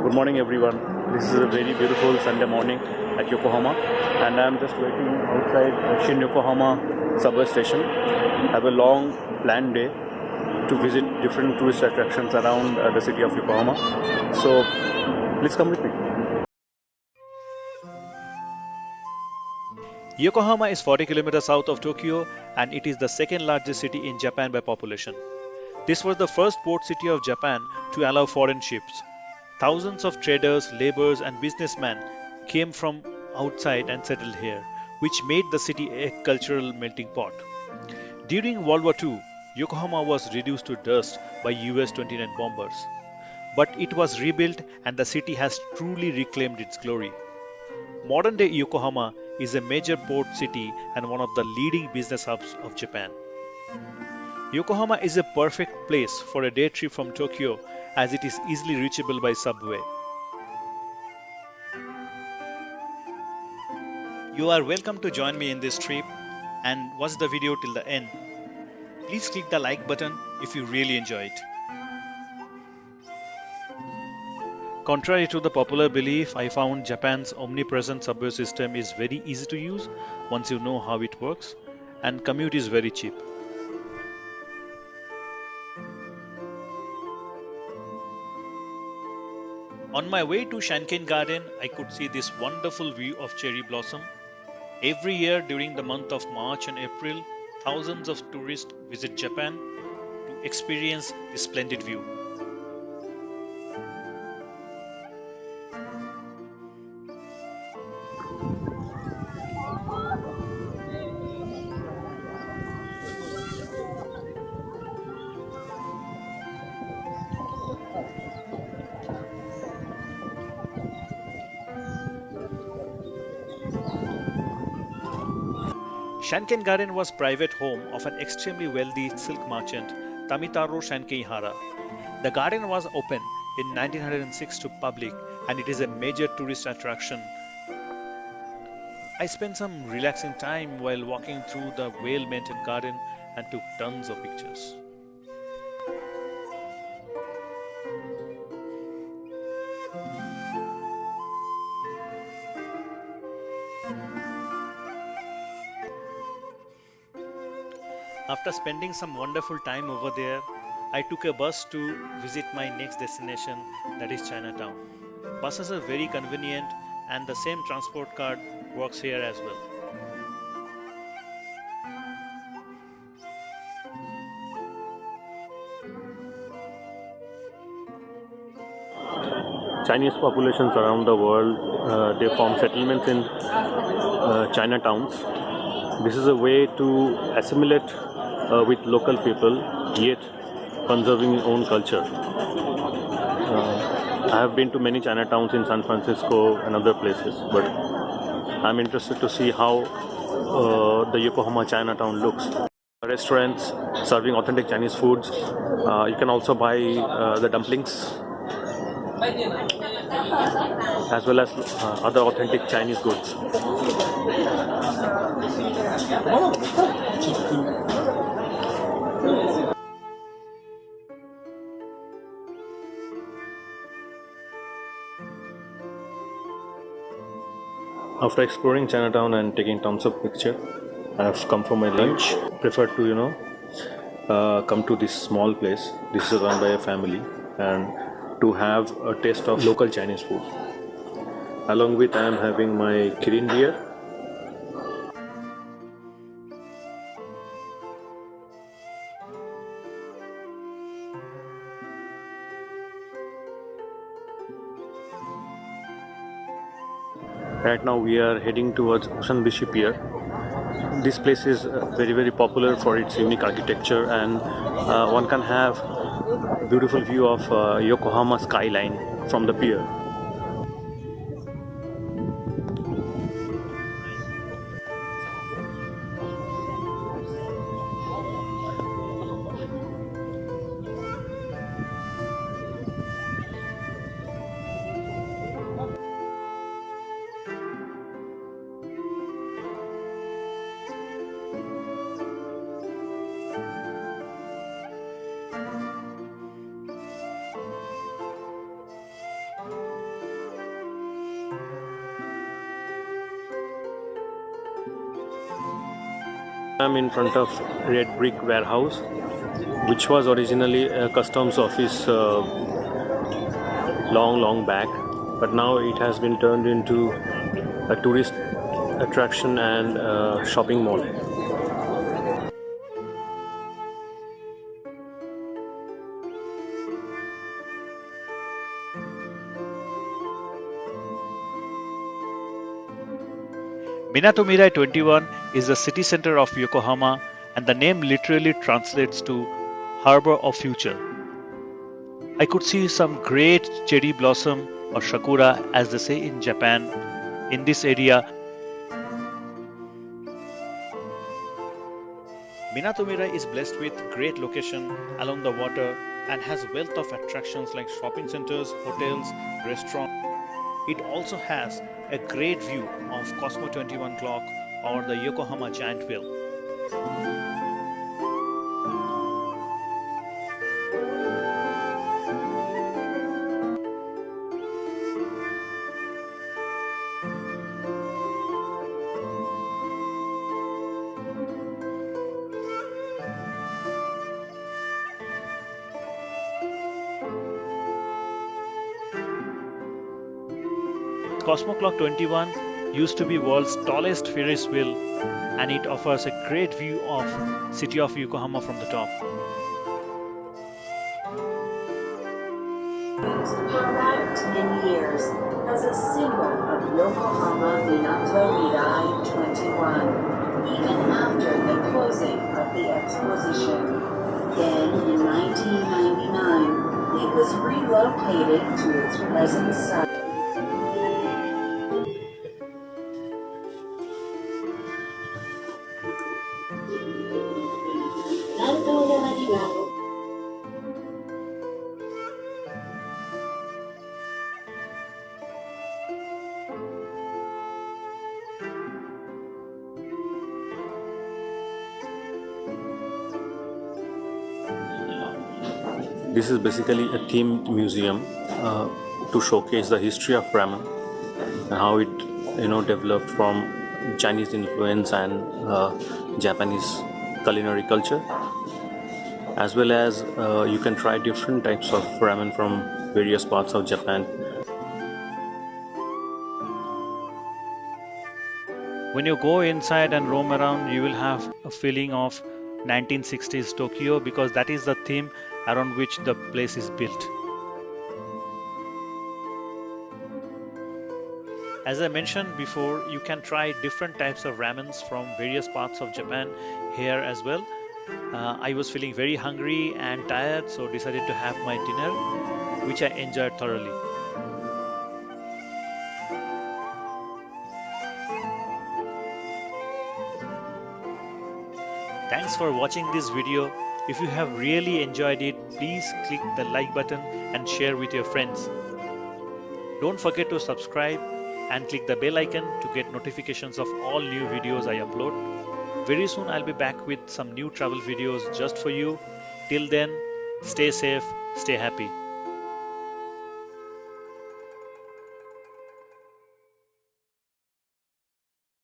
Good morning, everyone. This is a very beautiful Sunday morning at Yokohama, and I'm just waiting outside Shin Yokohama subway station. I have a long planned day to visit different tourist attractions around the city of Yokohama. So, please come with me. Yokohama is 40 kilometers south of Tokyo and it is the second largest city in Japan by population. This was the first port city of Japan to allow foreign ships. Thousands of traders, laborers, and businessmen came from outside and settled here, which made the city a cultural melting pot. During World War II, Yokohama was reduced to dust by US 29 bombers. But it was rebuilt and the city has truly reclaimed its glory. Modern day Yokohama is a major port city and one of the leading business hubs of Japan. Yokohama is a perfect place for a day trip from Tokyo as it is easily reachable by subway. You are welcome to join me in this trip and watch the video till the end. Please click the like button if you really enjoy it. Contrary to the popular belief, I found Japan's omnipresent subway system is very easy to use once you know how it works, and commute is very cheap. On my way to Shanken Garden, I could see this wonderful view of cherry blossom. Every year during the month of March and April, thousands of tourists visit Japan to experience this splendid view. Shanken Garden was private home of an extremely wealthy silk merchant, Tamitaro Shankeihara. The garden was open in 1906 to public and it is a major tourist attraction. I spent some relaxing time while walking through the well-maintained garden and took tons of pictures. After spending some wonderful time over there, I took a bus to visit my next destination, that is Chinatown. Buses are very convenient and the same transport card works here as well. Chinese populations around the world, they form settlements in Chinatowns. This is a way to assimilate with local people, yet conserving your own culture. I have been to many Chinatowns in San Francisco and other places, but I'm interested to see how the Yokohama Chinatown looks. Restaurants serving authentic Chinese foods. You can also buy the dumplings as well as other authentic Chinese goods. After exploring Chinatown and taking tons of picture, I have come for my lunch. Prefer to come to this small place. This is run by a family, and to have a taste of local Chinese food. Along with, I am having my Kirin beer. Right now we are heading towards Osanbishi Pier. This place is very popular for its unique architecture, and one can have beautiful view of Yokohama skyline from the pier. I'm in front of red brick warehouse, which was originally a customs office long back, but now it has been turned into a tourist attraction and shopping mall. Minatomirai 21 is the city center of Yokohama, and the name literally translates to Harbor of Future. I could see some great cherry blossom or sakura, as they say in Japan, in this area. Minatomirai is blessed with great location along the water and has wealth of attractions like shopping centers, hotels, restaurants. It also has a great view of Cosmo 21 clock or the Yokohama Giant Wheel. Cosmo Clock 21 used to be world's tallest Ferris wheel, and it offers a great view of city of Yokohama from the top. For about 10 years as a symbol of Yokohama Minatomirai 21, even after the closing of the exposition. Then in 1999, it was relocated to its present site. This is basically a themed museum to showcase the history of ramen and how it developed from Chinese influence and Japanese culinary culture, as well as you can try different types of ramen from various parts of Japan. When you go inside and roam around, you will have a feeling of 1960s Tokyo, because that is the theme around which the place is built. As I mentioned before, you can try different types of ramens from various parts of Japan here as well. I was feeling very hungry and tired, so decided to have my dinner, which I enjoyed thoroughly. Thanks for watching this video. If you have really enjoyed it, please click the like button and share with your friends. Don't forget to subscribe and click the bell icon to get notifications of all new videos I upload. Very soon I'll be back with some new travel videos just for you. Till then, stay safe, stay happy.